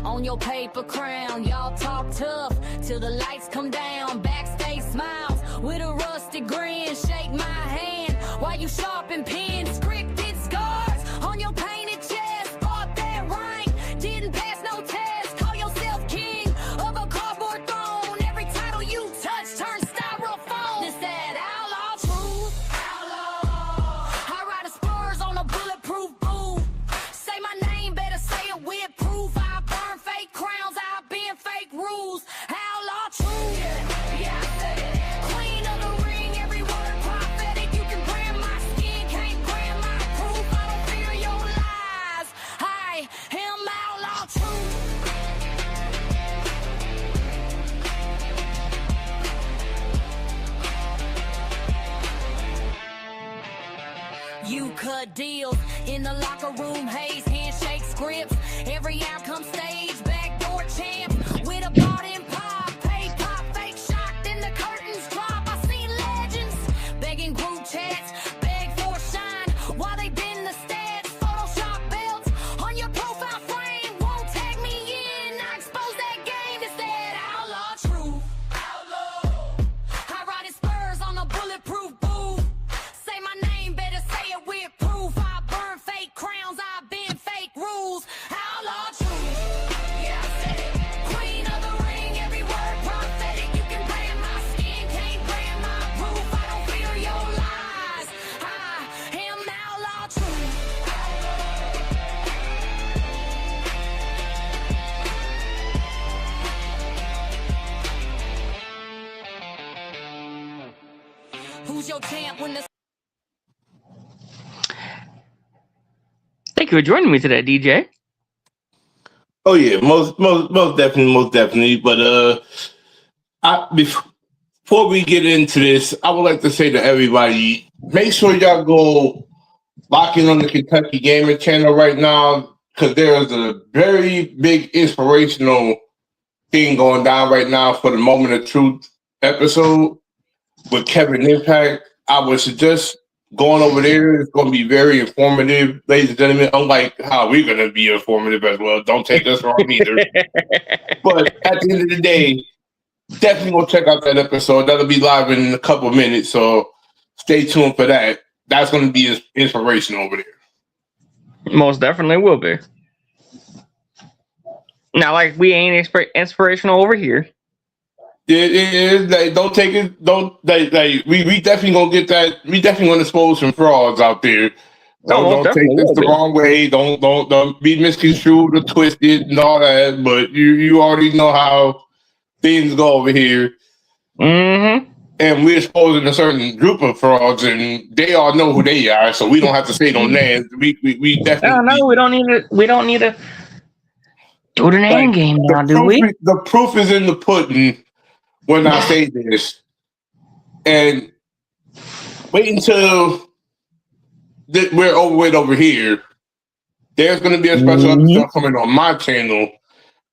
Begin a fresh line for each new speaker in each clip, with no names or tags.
on your paper crown. Y'all talk tough till the lights come down. Backstage smiles with a rusty grin. Shake my hand while you sharpen pens. Scripted scars on your painted chest. Fought that rank, didn't pass no test. Call yourself king of a cardboard throne. Every title you touch turns styrofoam. This that outlaw truth. I ride a spurs on a bulletproof boot. Say my name, better say it with proof. I burn fake crowns, I bend fake rules. Outlaw truth. Yeah, I said it. Queen of the ring, every word prophetic. You can brand my skin, can't brand my proof. I don't fear your lies. I am outlaw truth. You cut deals in the locker room, haze, handshake scripts. Every outcome stage, backdoor champ with a bought in pop, pay pop, fake shock, then the curtains drop. I seen legends begging group chats, beg for shine while they bend the stats. Photoshop belts on your profile frame, won't tag me in. I expose that game, it's that outlaw truth. I ride in spurs on a bulletproof boot. Say my name, better say it with proof. I burn fake crowns, I bend fake rules. Outlaw truth. Yeah, I said it. Queen of the ring, every word prophetic. You can brand my skin, can't brand my proof. I don't fear your lies. I am outlaw truth. Who's your champ when the
Thank you for joining me today, DJ.
Oh yeah, most definitely. But before we get into this, I would like to say to everybody, make sure y'all go lock in on the Kentucky Gamer channel right now, because there is a very big inspirational thing going down right now for the Moment of Truth episode with Kevin Impact. I would suggest going over there. It's going to be very informative, ladies and gentlemen. Unlike how we're going to be informative as well. Don't take us wrong either. But at the end of the day, definitely go check out that episode. That'll be live in a couple of minutes, so stay tuned for that. That's going to be inspirational over there.
Most definitely will be. Now, like, we ain't inspirational over here.
It is. Don't take it. We definitely gonna get that. We definitely gonna expose some frauds out there. Don't take this the wrong way. Don't be misconstrued or twisted and all that. But you already know how things go over here.
Mm-hmm.
And we're exposing a certain group of frauds, and they all know who they are, so we don't have to say no names. We definitely.
No, we don't need to do the name game now, do we?
The proof is in the pudding. When I say this, and wait until we're over here. There's going to be a special episode coming on my channel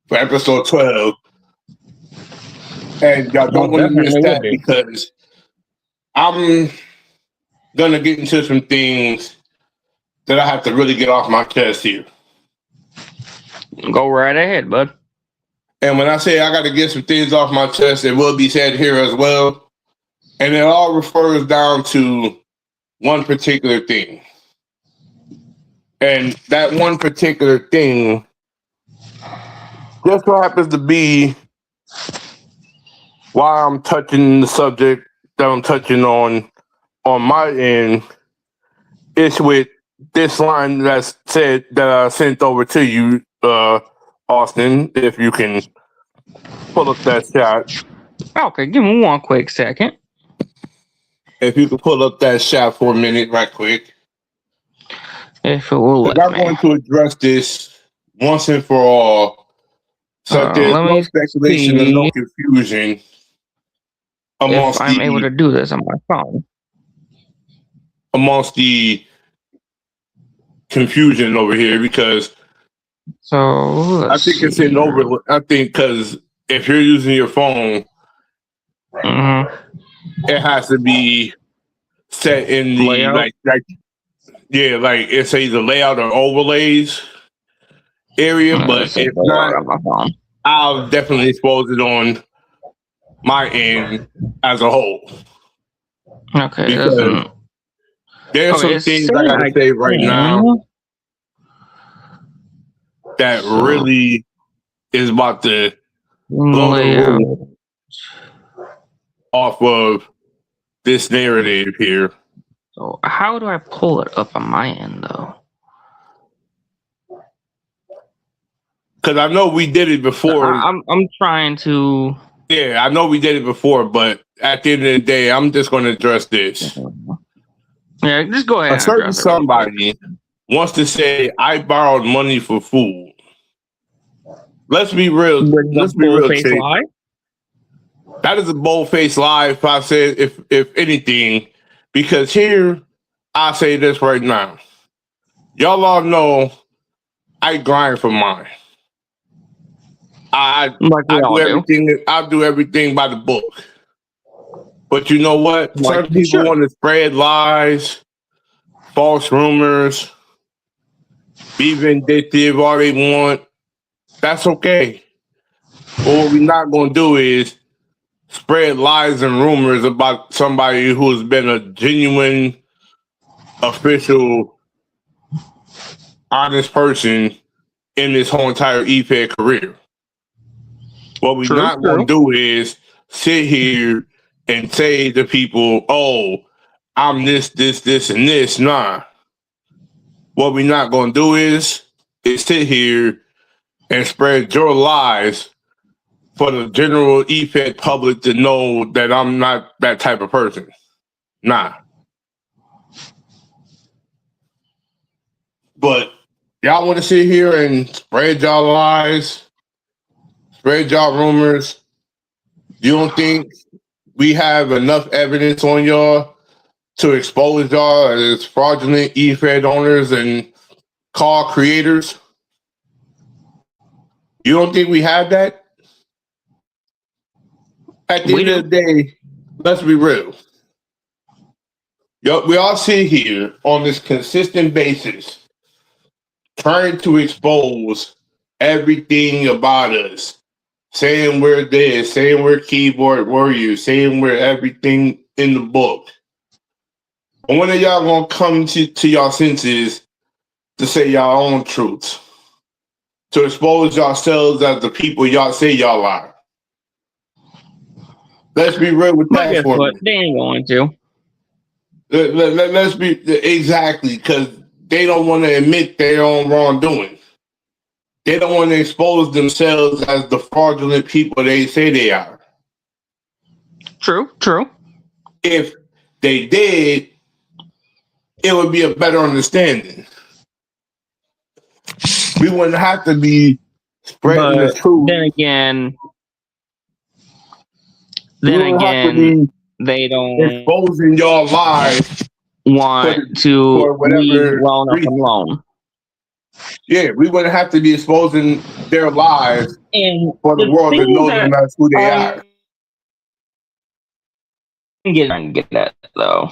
for episode 12, and y'all don't want to miss that because I'm going to get into some things that I have to really get off my chest here.
Go right ahead, bud.
And when I say I got to get some things off my chest, it will be said here as well. And it all refers down to one particular thing. And that one particular thing just so happens to be why I'm touching the subject that I'm touching on my end. It's with this line that's said that I sent over to you, Austin, if you can pull up that shot.
Okay, give me one quick second.
If you can pull up that shot for a minute, right quick.
If it will let
I'm
me.
going to address this once and for all, so there's no speculation and no confusion amongst
if I'm able to do this on my phone.
Amongst confusion over here, because I think it's in over. I think because if you're using your phone, it has to be set in the like it says the layout or overlays. area, but
Let's
if
pull it
not,
on my phone.
I'll definitely expose it on my end as a whole.
Okay,
Because there's some
it's
things I
saying
gotta say right now that really is about to blow the roof off of this narrative here.
So how do I pull it up on my end though?
Because I know we did it before.
I'm trying to.
Yeah, I know we did it before, but at the end of the day, I'm just going to address this.
Yeah, just go ahead.
A certain somebody wants to say, "I borrowed money for food." Let's be real. Let's be real. Chase. That is a bold-faced lie. If I say, if anything, because here I say this right now. Y'all all know I grind for mine. I do everything. I do everything by the book. But you know what? Certain people want to spread lies, false rumors, be vindictive all they want. That's okay. But what we're not going to do is spread lies and rumors about somebody who has been a genuine, official, honest person in this whole entire eFed career. What we're not going to do is sit here and say to people, "Oh, I'm this, and this." Nah. What we're not going to do is sit here and spread your lies for the general eFed public to know that I'm not that type of person. Nah. But y'all want to sit here and spread y'all lies, spread y'all rumors. You don't think we have enough evidence on y'all to expose y'all as fraudulent eFed owners and call creators? You don't think we have that? At the end of the day, let's be real. We all sit here on this consistent basis trying to expose everything about us, saying we're this, saying we're keyboard warriors, saying we're everything in the book. And when are y'all gonna come to y'all senses to say y'all own truths? To expose yourselves as the people y'all say y'all are? Let's be real with that for me.
They ain't going to.
Let's be exactly, because they don't want to admit their own wrongdoing. They don't want to expose themselves as the fraudulent people they say they are.
True.
If they did, it would be a better understanding. We wouldn't have to be spreading the truth.
Then again, they don't
exposing y'all lies.
Want to leave well enough alone.
Yeah, we wouldn't have to be exposing their lives for the world to know them as who they are.
Get that though.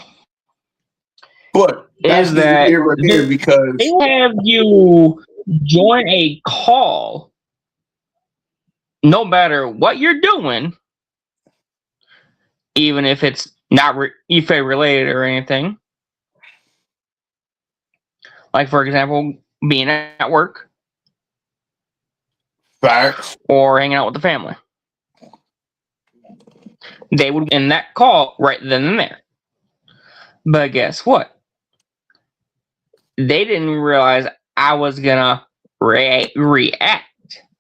But
is that
here because
they have you join a call, no matter what you're doing, even if it's not eFed related or anything. Like, for example, being at work.
Facts.
Or hanging out with the family. They would end that call right then and there. But guess what? They didn't realize I was going to react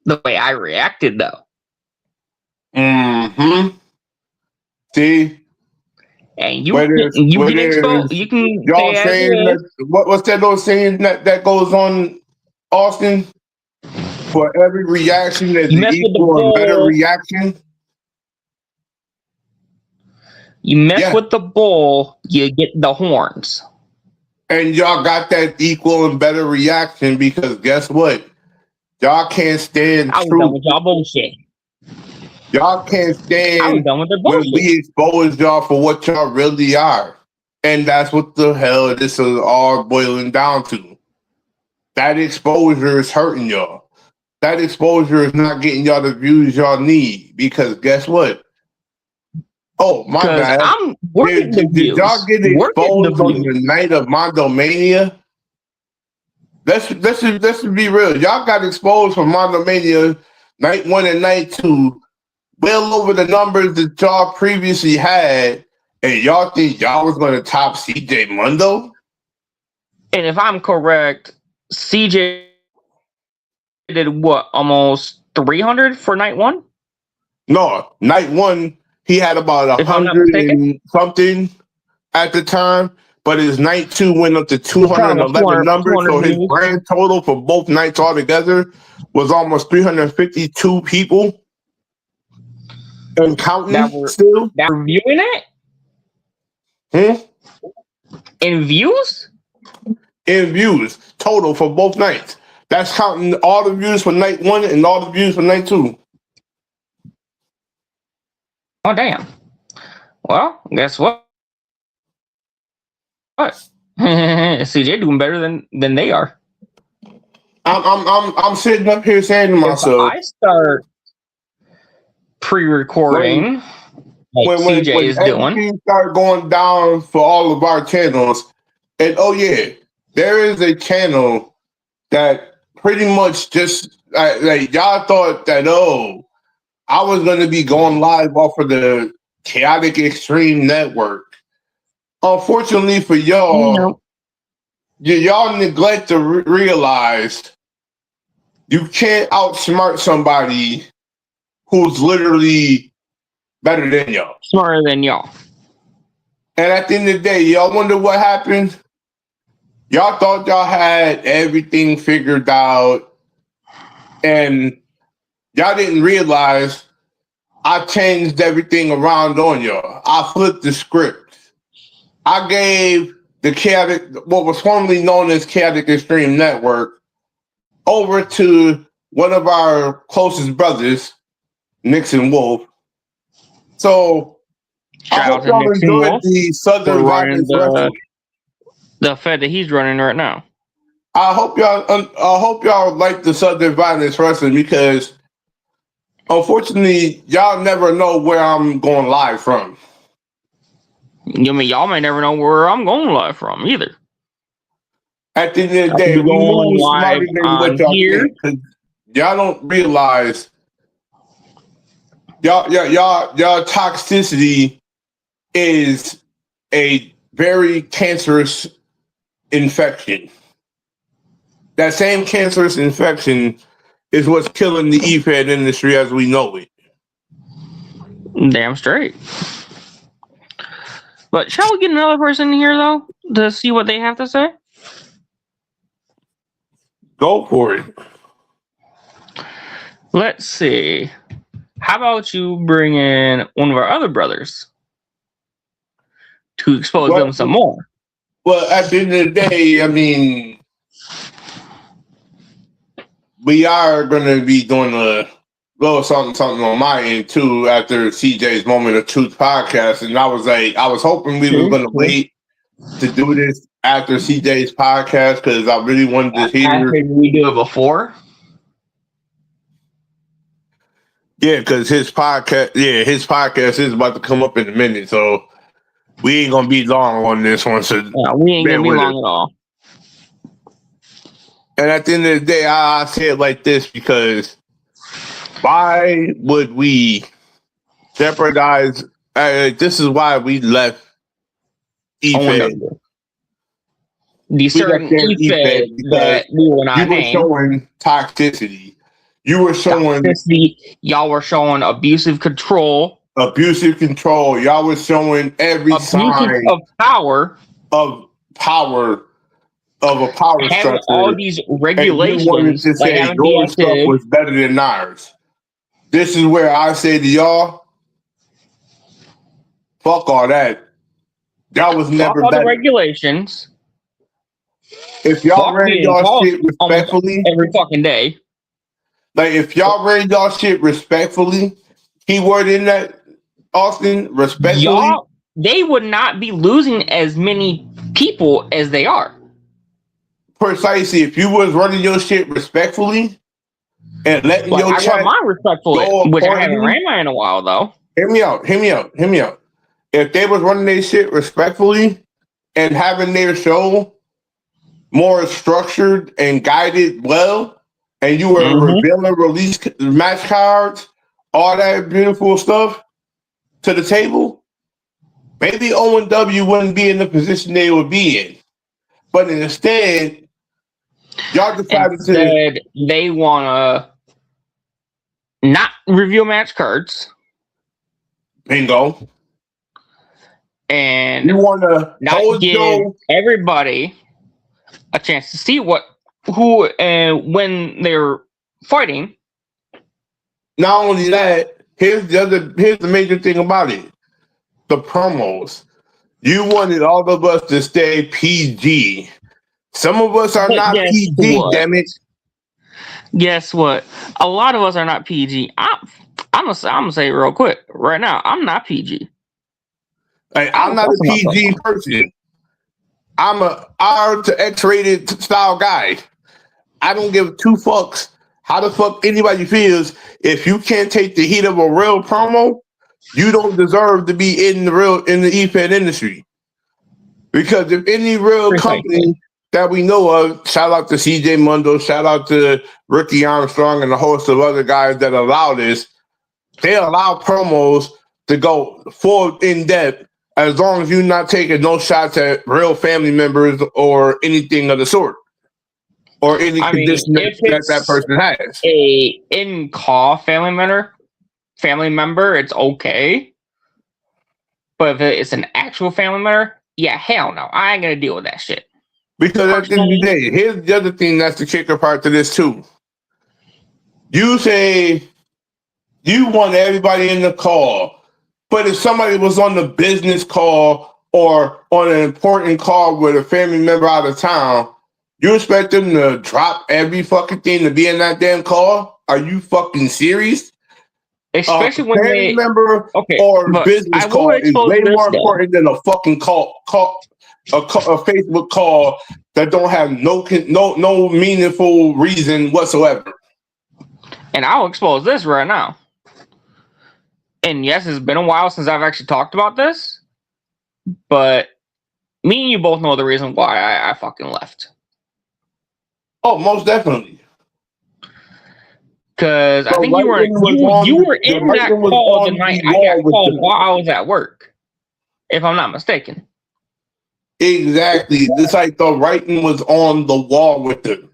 the way I reacted, though.
Mm-hmm. See?
And you can expose. You can.
Y'all saying that? What's that old saying that goes on, Austin? For every reaction, there's an equal and better reaction.
You mess with the bull, you get the horns.
And y'all got that equal and better reaction because guess what? Y'all can't stand
truth. I was done with y'all bullshit.
Y'all can't stand when we expose y'all for what y'all really are. And that's what the hell this is all boiling down to. That exposure is hurting y'all. that exposure is not getting y'all the views y'all need. Because guess what? Oh my bad. Did y'all get exposed on the night of Mondomania? Let's be real. Y'all got exposed for Mondomania night 1 and night 2, well over the numbers that y'all previously had, and y'all think y'all was going to top CJ Mundo?
And if I'm correct, CJ did what, almost 300 for night 1?
No, night 1 he had about 100 and something at the time, but his night 2 went up to 211 numbers. So his grand total for both nights altogether was almost 352 people and counting. That were
viewing it. In views.
In views total for both nights. That's counting all the views for night 1 and all the views for night 2.
Oh damn! Well, guess what? CJ doing better than they are.
I'm sitting up here saying to myself,
if I start pre-recording
when CJ is doing, start going down for all of our channels, and oh yeah, there is a channel that pretty much just like y'all thought that I was going to be going live off of the Chaotic Extreme Network. Unfortunately for y'all, y'all neglect to realize you can't outsmart somebody who's literally better than y'all.
Smarter than y'all.
And at the end of the day, y'all wonder what happened? Y'all thought y'all had everything figured out, and y'all didn't realize I changed everything around on y'all. I flipped the script. I gave the what was formerly known as Chaotic Extreme Network, over to one of our closest brothers, Nixon Wolf. So I hope y'all enjoyed the Southern Violence Wrestling.
The Fed that he's running right now.
I hope y'all like the Southern Violence Wrestling, because unfortunately, y'all never know where I'm going live from.
You mean y'all may never know where I'm going live from either.
At the end of the day, we move smarter than what y'all think, because y'all don't realize y'all toxicity is a very cancerous infection. That same cancerous infection is what's killing the E-Fed industry as we know it.
Damn straight. But shall we get another person here, though, to see what they have to say?
Go for it.
Let's see. How about you bring in one of our other brothers to expose them some more?
Well, at the end of the day, I mean, we are going to be doing a little something on my end too after CJ's Moment of Truth podcast, and I was hoping we were going to wait to do this after CJ's podcast, because I really wanted to hear.
After we do it before.
Yeah, because his podcast is about to come up in a minute, so we ain't gonna be long on this one. So
we ain't gonna be long at all.
And at the end of the day, I say it like this, because why would we jeopardize? This is why we left E-Fed.
The certain E-Fed that we were not
you were showing toxicity. You were showing
toxicity. Y'all were showing abusive control.
Y'all were showing every sign
of power.
Of a power structure.
All these regulations.
You wanted to say your stuff was better than ours. This is where I say to y'all, fuck all that. Y'all was never better.
The regulations.
If y'all ran y'all shit respectfully
every fucking day.
Like, if y'all ran y'all shit respectfully, keyword in that, Austin, respectfully,
they would not be losing as many people as they are.
Precisely. If you was running your shit respectfully, and letting
Like,
your
I
chat
want mine respectfully,
go
which I haven't
accordingly.
ran mine in a while though.
Hear me out. If they was running their shit respectfully and having their show more structured and guided well, and you were revealing release match cards, all that beautiful stuff to the table, maybe OW wouldn't be in the position they would be in. But instead, y'all decided
Instead, they want to not reveal match cards.
Bingo.
And
you want to
not give everybody a chance to see who and when they're fighting.
Not only that, here's the major thing about it. The promos. You wanted all of us to stay PG. Some of us are not PG, damn it.
Guess what? A lot of us are not PG. I'm gonna say it real quick right now. I'm not PG.
I'm not a PG person. I'm a R to X-rated style guy. I don't give two fucks how the fuck anybody feels. If you can't take the heat of a real promo, you don't deserve to be in the EFED industry. Because if any real company that we know of, shout out to CJ Mundo, shout out to Ricky Armstrong and a host of other guys that allow this, they allow promos to go full in depth as long as you're not taking no shots at real family members or anything of the sort. Or any condition that person has.
A in-call family member, it's okay. But if it's an actual family member, yeah, hell no. I ain't gonna deal with that shit.
Because at the end of the day, here's the other thing that's the kicker part to this too. You say you want everybody in the call, but if somebody was on the business call or on an important call with a family member out of town, you expect them to drop every fucking thing to be in that damn call? Are you fucking serious?
Especially when
family member or business call is way more important than a fucking a Facebook call that don't have no meaningful reason whatsoever.
And I'll expose this right now. And yes, it's been a while since I've actually talked about this, but me and you both know the reason why I fucking left.
Oh, most definitely.
Because I think you were in that call the night I got called while I was at work, if I'm not mistaken.
Exactly. It's like the writing was on the wall with them.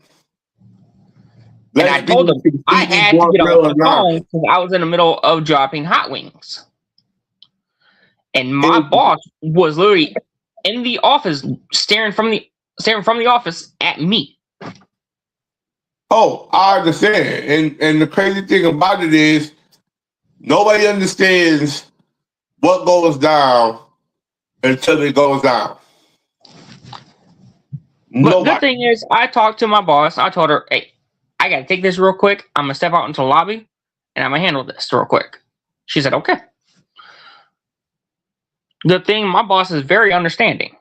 And I told them I had to get off the phone because I was in the middle of dropping hot wings. And my boss was literally in the office staring from the office at me.
Oh, I understand. And the crazy thing about it is nobody understands what goes down until it goes down.
But the thing is, I talked to my boss. I told her, hey, I got to take this real quick. I'm going to step out into the lobby and I'm going to handle this real quick. She said, okay. Good thing my boss is very understanding.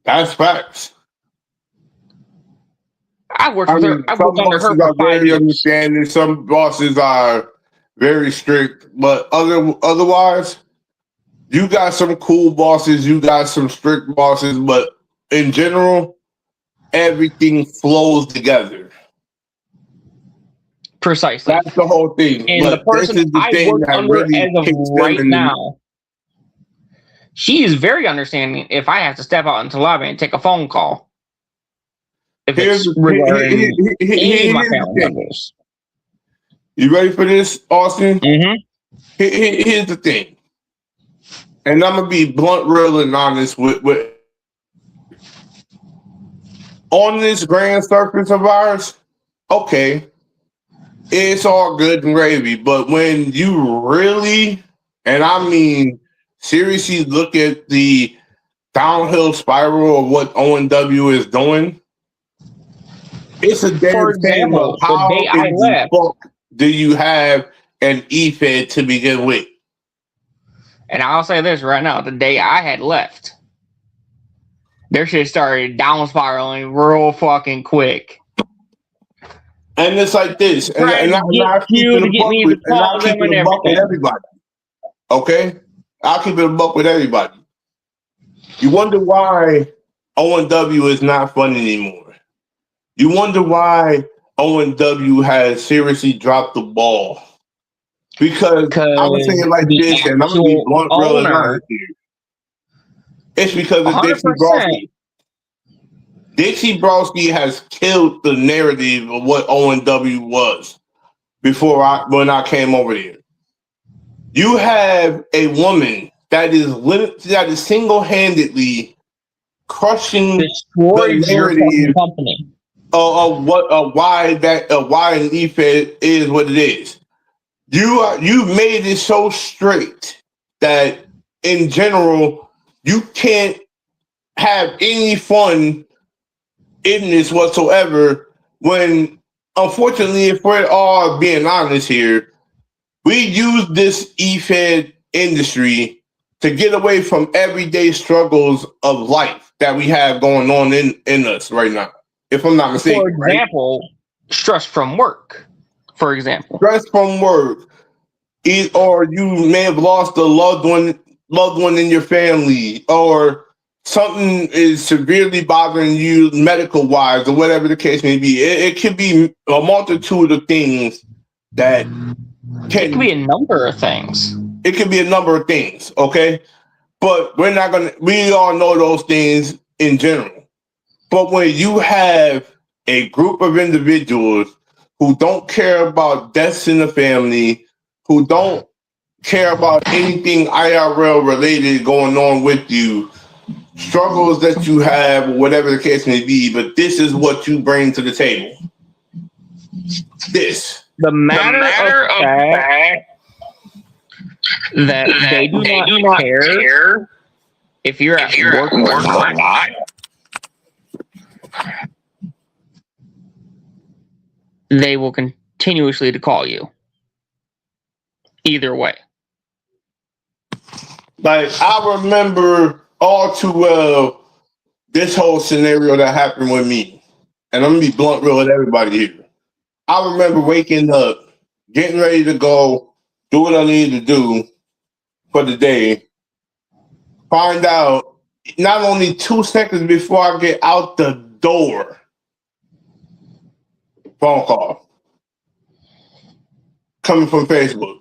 That's facts.
I worked with her. I worked under her for 5 years.
Understanding. Some bosses are very strict, but otherwise, you got some cool bosses. You got some strict bosses, but in general, everything flows together.
Precisely.
That's the whole thing.
And
but
the person I work under really as of right now, she is very understanding if I have to step out into the lobby and take a phone call. If it's regarding any of my family members.
You ready for this, Austin?
Mm-hmm.
Here's the thing. And I'm going to be blunt, real, and honest with on this grand surface of ours, okay, it's all good and gravy. But when you really, and I mean seriously, look at the downhill spiral of what ONW is doing, it's a damn shame of how in the fuck do you have an EFED to begin with.
And I'll say this right now, the day I had left, their shit started down spiraling real fucking quick.
And it's like this, and
Trying to get
I'll keep
you
it
to
a
get
buck
me
with,
to
and I'll
call
keep
them
it
and
a buck with
everything.
everybody. Okay, I'll keep it a buck with everybody. You wonder why ONW is not fun anymore. You wonder why ONW has seriously dropped the ball. Because I'm gonna say
Because
it like
the
this, and I'm gonna be
actual
blunt, real and
owner,
honest here. It's because of Dixie
100%.
Broski. Dixie Broski has killed the narrative of what ONW was when I came over there. You have a woman that is single-handedly crushing
Destroyed
the
your fucking
narrative
company.
of why an EFED is what it is. You made it so straight that in general you can't have any fun in this whatsoever. When unfortunately, if we're all being honest here, we use this EFED industry to get away from everyday struggles of life that we have going on in us right now. If I'm not mistaken,
For example, right? Stress from work. For example,
stress from work, or you may have lost a loved one in your family, or something is severely bothering you medical wise, or whatever the case may be. It could be a multitude of things that
it could be a number of things.
It could be a number of things, okay? But we all know those things in general. But when you have a group of individuals who don't care about deaths in the family, who don't care about anything IRL related going on with you, struggles that you have, whatever the case may be, but this is what you bring to the table.
The matter of fact that they do not care if you're at work or not. They will continuously to call you. Either way.
Like, I remember all too well this whole scenario that happened with me. And I'm going to be blunt real with everybody here. I remember waking up, getting ready to go, do what I needed to do for the day. Find out not only 2 seconds before I get out the door, phone call coming from Facebook.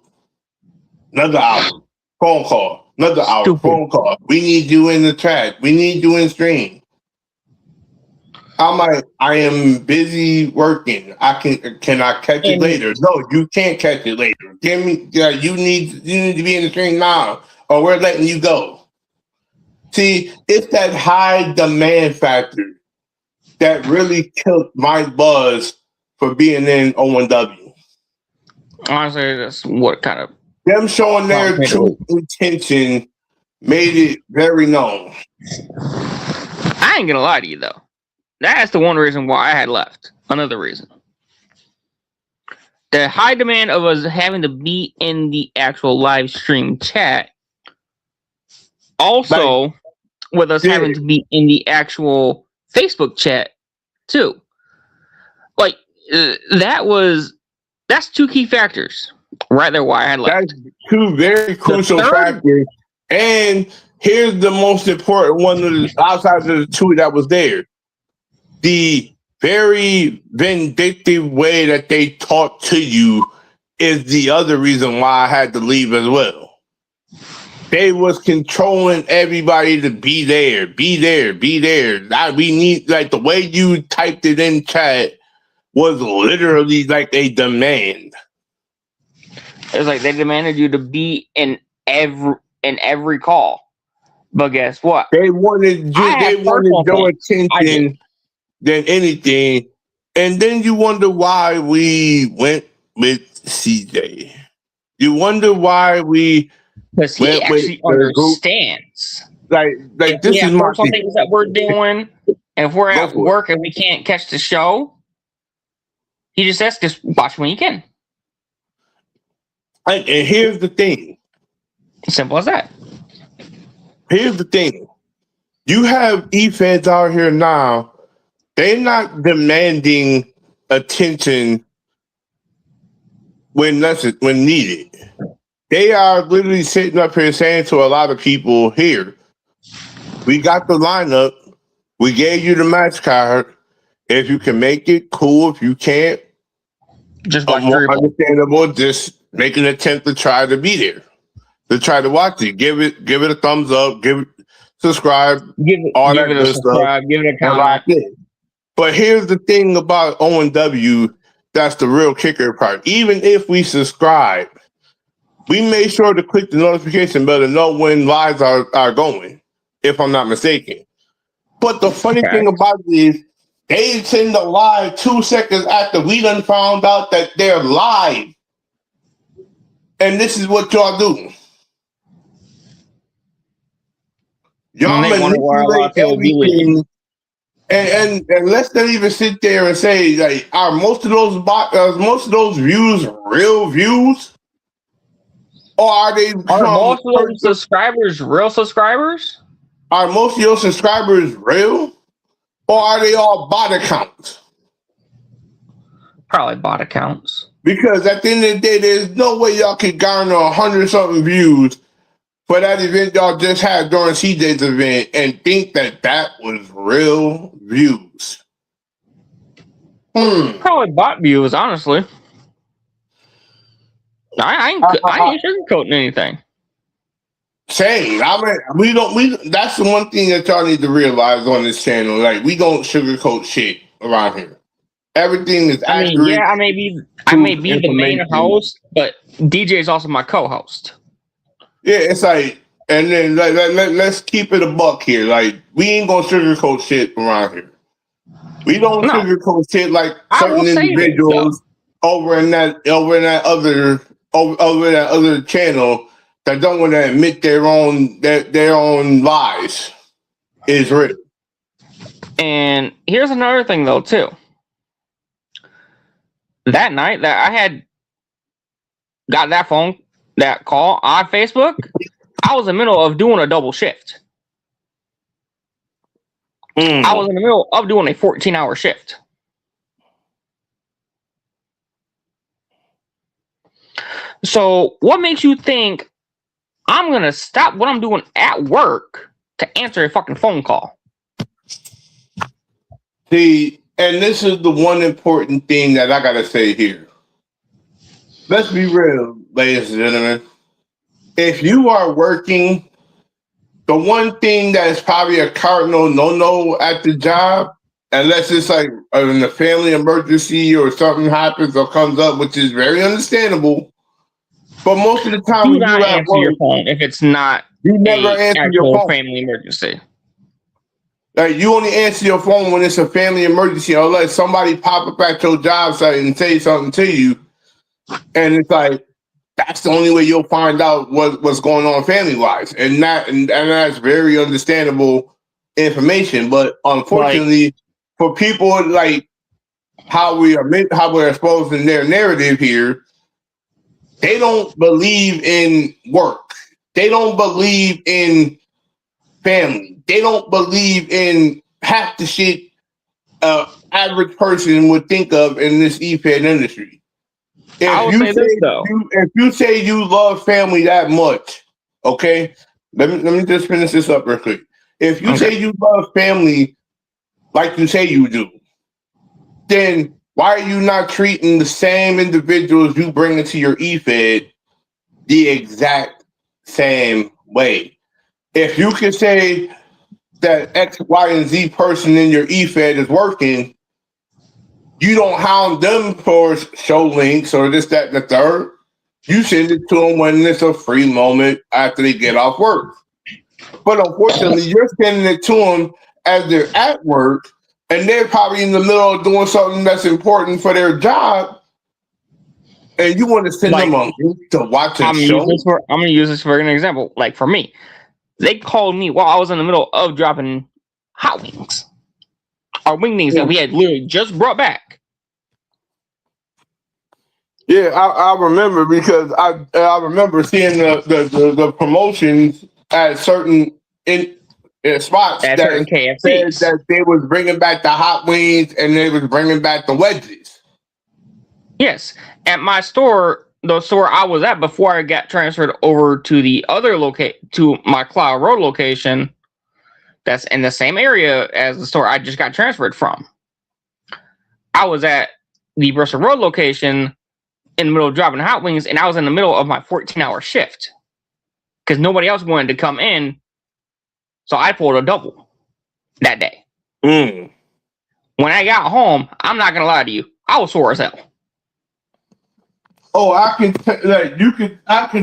Another hour, phone call. Another hour, phone call. We need you in the chat. We need you in stream. I'm like, I am busy working. Can I catch it later? No, you can't catch it later. You need to be in the stream now, or we're letting you go. See, it's that high demand factor that really killed my buzz for being in ONW.
Honestly, that's what kind of
them showing their true intention made it very known.
I ain't gonna lie to you though. That's the one reason why I had left. Another reason. The high demand of us having to be in the actual live stream chat. Also, with us having to be in the actual Facebook chat too. Like, that's 2 key factors right there why I had left.
That's 2 very crucial factors. And here's the most important one outside of the 2 that was there. The very vindictive way that they talk to you is the other reason why I had to leave as well. They was controlling everybody to be there. We need, like, the way you typed it in chat was literally like a demand.
It was like they demanded you to be in every call. But guess what?
They wanted your attention than anything. And then you wonder why we went with CJ. You wonder why we
because he actually understands.
Like this is my
things that we're doing. And if we're at work and we can't catch the show, he just says, just watch when you can.
And here's the thing.
Simple as that.
Here's the thing. You have EFEDs out here now. They're not demanding attention when needed. They are literally sitting up here saying to a lot of people here, we got the lineup, we gave you the match card. If you can make it, cool. If you can't,
just watch
more understandable. Just make an attempt to try to be there, to try to watch it. Give it a thumbs up. Subscribe.
Give it a subscribe. Give it a comment.
But here's the thing about ONW. That's the real kicker part. Even if we subscribe, we make sure to click the notification bell to know when lives are going. If I'm not mistaken. But the funny thing about it is, they send the live 2 seconds after we done found out that they're live. And this is what y'all do. Y'all manipulate everything. And let's not even sit there and say, like, are most of those views real views? Or are
most of those subscribers real subscribers?
Are most of your subscribers real? Or are they all bot accounts?
Probably bot accounts.
Because at the end of the day, there's no way y'all can garner 100-something views for that event y'all just had during CJ's event and think that was real views.
Probably bot views, honestly. I ain't sugarcoating anything.
Same. We that's the one thing that y'all need to realize on this channel. Like, we don't sugarcoat shit around here. Everything is accurate.
I may be the main host, but DJ is also my co-host.
Yeah, it's like, and then let's keep it a buck here. Like, we ain't gonna sugarcoat shit around here. We don't sugarcoat shit like certain individuals over in that other channel that don't want to admit their own lies is real.
And here's another thing, though, too. That night that I had got that call on Facebook, I was in the middle of doing a double shift. I was in the middle of doing a 14-hour shift. So what makes you think I'm going to stop what I'm doing at work to answer a fucking phone call?
See, and this is the one important thing that I got to say here. Let's be real, ladies and gentlemen. If you are working, the one thing that is probably a cardinal no-no at the job, unless it's like in a family emergency or something happens or comes up, which is very understandable. But most of the time,
do not answer your phone if it's not a family emergency.
Like, you only answer your phone when it's a family emergency, or let somebody pop up at your job site and say something to you, and it's like that's the only way you'll find out what's going on family-wise, and that's very understandable information. But unfortunately, for people like how we're exposed in their narrative here. They don't believe in work. They don't believe in family. They don't believe in half the shit an average person would think of in this e-fed industry. If you say you love family that much, okay, let me just finish this up real quick. If you say you love family like you say you do, then why are you not treating the same individuals you bring into your e-fed the exact same way? If you can say that X, Y, and Z person in your e-fed is working, you don't hound them for show links or this, that, and the third. You send it to them when it's a free moment after they get off work. But unfortunately, you're sending it to them as they're at work, and they're probably in the middle of doing something that's important for their job, and you want to send them on to watch a show?
I'm going to use this for an example. Like, for me, they called me while I was in the middle of dropping hot wings. Our wingdings that we had literally just brought back.
Yeah, I remember, because I remember seeing the promotions at certain spots
at certain KFCs
that they was bringing back the hot wings and they was bringing back the wedges.
Yes, at my store, the store I was at before I got transferred over to the other to my Cloud Road location, that's in the same area as the store I just got transferred from. I was at the Bristol Road location in the middle of dropping hot wings, and I was in the middle of my 14-hour shift because nobody else wanted to come in, so I pulled a double that day.
Mm.
When I got home, I'm not gonna lie to you, I was sore as hell.
Oh, I can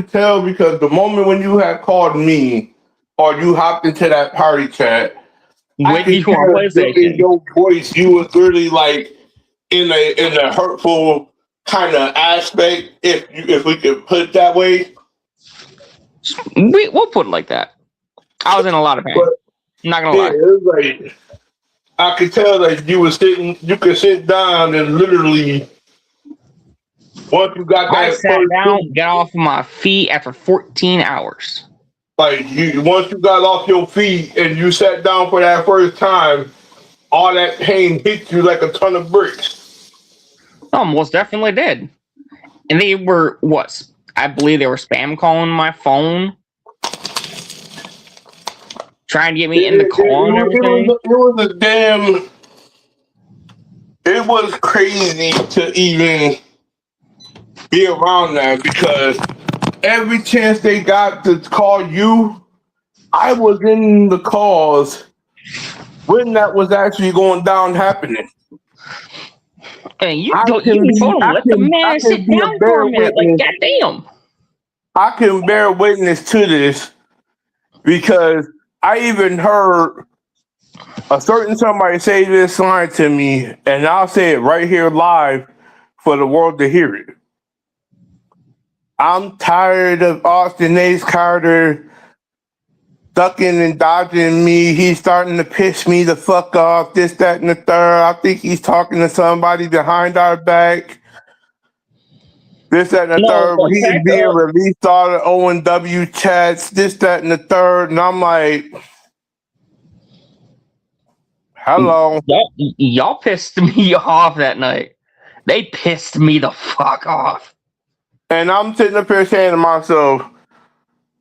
tell because the moment when you had called me or you hopped into that party chat,
With you on PlayStation,
in your voice, you was really like in a hurtful kind of aspect, if we could put it that way.
We'll put it like that. I was in a lot of pain. I'm not gonna lie.
It was like I could tell that you could sit down and literally once you got that
I sat down, got off of my feet after 14 hours.
Like once you got off your feet and you sat down for that first time, all that pain hit you like a ton of bricks.
Oh, most definitely did. And they were I believe they were spam calling my phone, trying to get me in the call and everything.
It was crazy to even be around that because every chance they got to call you, I was in the calls when that was actually going down happening.
And you told him, let the man sit down for a minute. Like, goddamn.
I can bear witness to this because I even heard a certain somebody say this line to me, and I'll say it right here live for the world to hear it. I'm tired of Austin Ace Carter ducking and dodging me. He's starting to piss me the fuck off, this, that, and the third. I think he's talking to somebody behind our back. This, that, and the third. He's being released all the O&W chats, this, that, and the third. And I'm like, hello.
Y'all pissed me off that night. They pissed me the fuck off.
And I'm sitting up here saying to myself,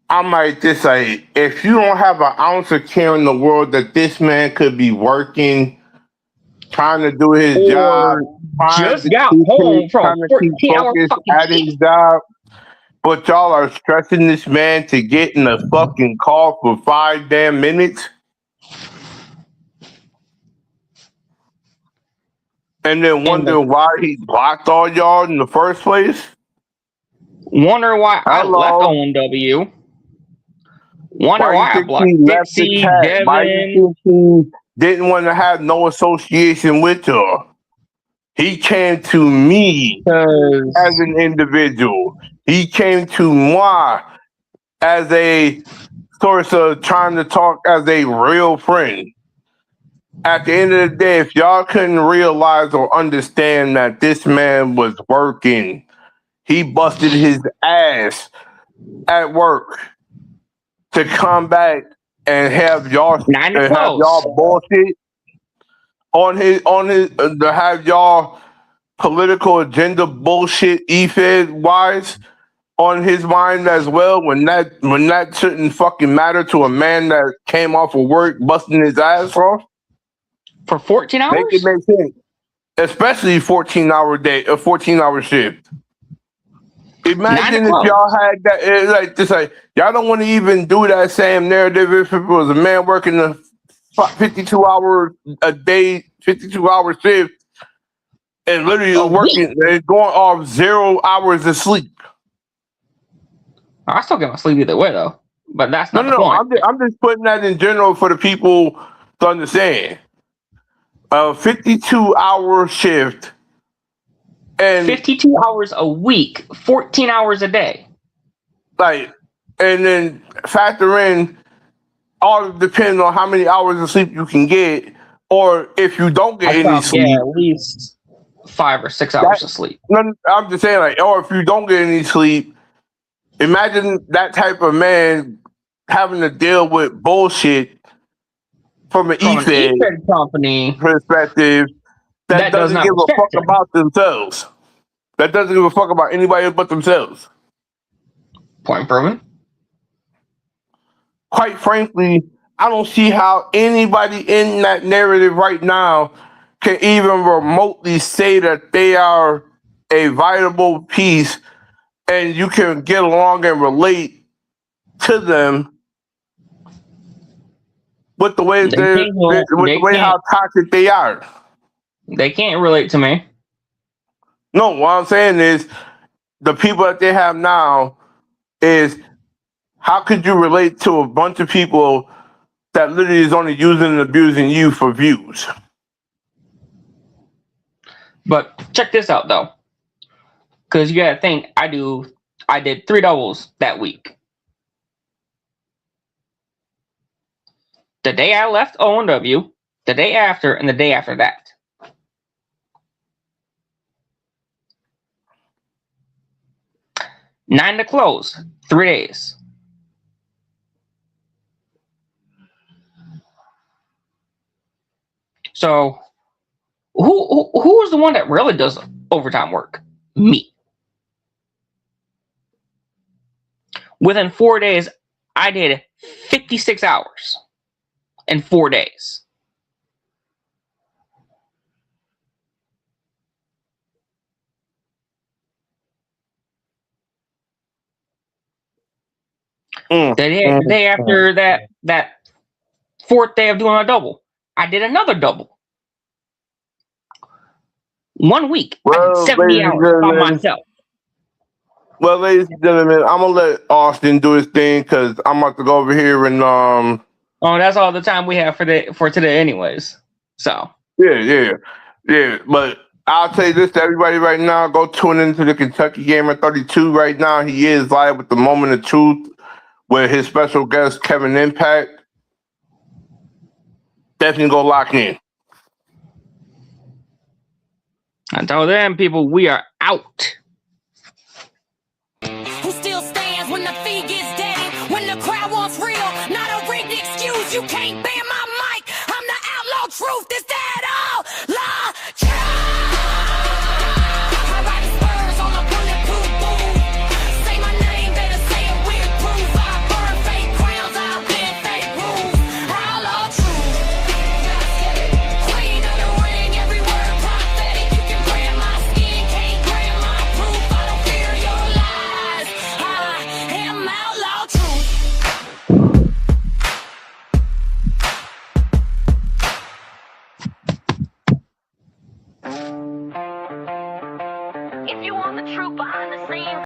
I'm like, if you don't have an ounce of care in the world that this man could be working, trying to do his job,
just got home from a 14-hour fucking
at his job, but y'all are stressing this man to get in a fucking call for 5 damn minutes, and then wonder why he blocked all y'all in the first place.
Wonder why I left O&W. Wonder why I blocked Dixie, Devin.
Why you think he didn't want to have no association with her? He came to me as an individual. He came to moi as a source of trying to talk as a real friend. At the end of the day, if y'all couldn't realize or understand that this man was working, he busted his ass at work to come back and have y'all bullshit on his to have y'all political agenda bullshit EFED wise on his mind as well, when that shouldn't fucking matter to a man that came off of work busting his ass off
for 14 hours.
Make it make sense, especially 14-hour shift. Imagine if y'all had that, y'all don't want to even do that same narrative if it was a man working a 52-hour a day, 52-hour shift, and literally working, and going off 0 hours of sleep.
I still get my sleep either way, though. But that's not the point.
I'm just putting that in general for the people to understand. A 52-hour shift. And
52 hours a week, 14 hours a day.
And then factor in all depends on how many hours of sleep you can get, or if you don't get any sleep.
Yeah, at least 5 or 6 hours of sleep.
No, I'm just saying, or if you don't get any sleep, imagine that type of man having to deal with bullshit from an EFED
company
perspective. That doesn't give a fuck about themselves. that doesn't give a fuck about anybody else but themselves.
Point proven.
Quite frankly, I don't see how anybody in that narrative right now can even remotely say that they are a viable piece and you can get along and relate to them with the way how toxic they are.
They can't relate to me.
No, what I'm saying is the people that they have now is how could you relate to a bunch of people that literally is only using and abusing you for views?
But check this out though, because you gotta think I did 3 doubles that week. The day I left ONW, the day after, and the day after that. $9 to close, 3 days. So who is the one that really does overtime work? Me. Within 4 days, I did 56 hours in 4 days. The day after that 4th day of doing a double, I did another double. 1 week, I did 70 hours by myself.
Well, ladies and gentlemen, I'm gonna let Austin do his thing because I'm about to go over here and
Oh, that's all the time we have for today, anyways. So
yeah. But I'll tell you this to everybody right now: go tune into the Kentucky Gamer 32 right now. He is live with the Moment of Truth with his special guest Kevin Impact. Definitely go lock in.
Until then, people, we are out.
Who still stands when the fee gets dead? When the crowd wants real, not a rigged excuse. You can't ban my mic. I'm the outlaw truth. Is that all? La I ride spurs on a bulletproof boot. Say my name, better say it with proof. I burn fake crowns, I bend fake rules. Outlaw truth. Queen of the ring, every word prophetic. You can brand my skin, can't brand my proof. I don't fear your lies. I am outlaw truth. If you want the truth behind the scenes.